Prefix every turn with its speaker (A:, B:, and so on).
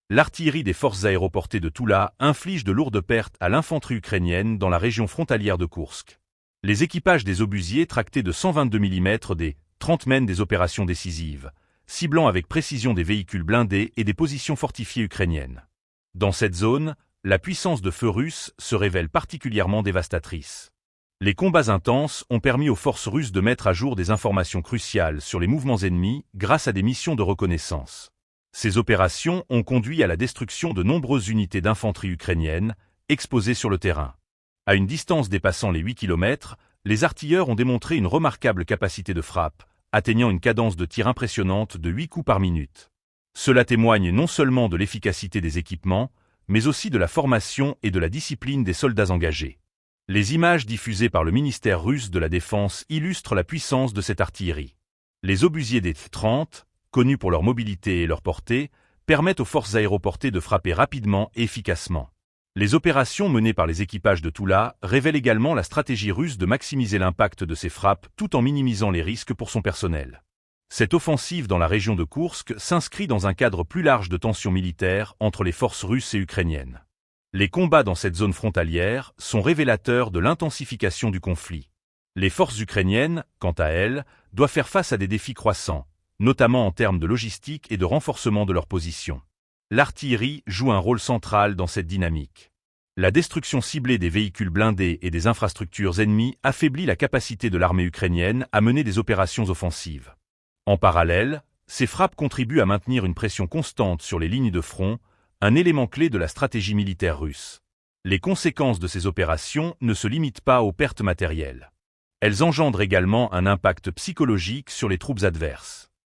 A: l'artillerie des forces aéroportées de Toula inflige de lourdes pertes à l'infanterie ukrainienne dans la région frontalière de Koursk. Les équipages des obusiers tractés de 122 mm des 30 mènent des opérations décisives, ciblant avec précision des véhicules blindés et des positions fortifiées ukrainiennes. Dans cette zone, la puissance de feu russe se révèle particulièrement dévastatrice. Les combats intenses ont permis aux forces russes de mettre à jour des informations cruciales sur les mouvements ennemis grâce à des missions de reconnaissance. Ces opérations ont conduit à la destruction de nombreuses unités d'infanterie ukrainiennes exposées sur le terrain. À une distance dépassant les 8 km, les artilleurs ont démontré une remarquable capacité de frappe, atteignant une cadence de tir impressionnante de 8 coups par minute. Cela témoigne non seulement de l'efficacité des équipements, mais aussi de la formation et de la discipline des soldats engagés. Les images diffusées par le ministère russe de la Défense illustrent la puissance de cette artillerie. Les obusiers des T-30, connus pour leur mobilité et leur portée, permettent aux forces aéroportées de frapper rapidement et efficacement. Les opérations menées par les équipages de Toula révèlent également la stratégie russe de maximiser l'impact de ces frappes tout en minimisant les risques pour son personnel. Cette offensive dans la région de Koursk s'inscrit dans un cadre plus large de tensions militaires entre les forces russes et ukrainiennes. Les combats dans cette zone frontalière sont révélateurs de l'intensification du conflit. Les forces ukrainiennes, quant à elles, doivent faire face à des défis croissants, notamment en termes de logistique et de renforcement de leur position. L'artillerie joue un rôle central dans cette dynamique. La destruction ciblée des véhicules blindés et des infrastructures ennemies affaiblit la capacité de l'armée ukrainienne à mener des opérations offensives. En parallèle, ces frappes contribuent à maintenir une pression constante sur les lignes de front, un élément clé de la stratégie militaire russe. Les conséquences de ces opérations ne se limitent pas aux pertes matérielles. Elles engendrent également un impact psychologique sur les troupes adverses.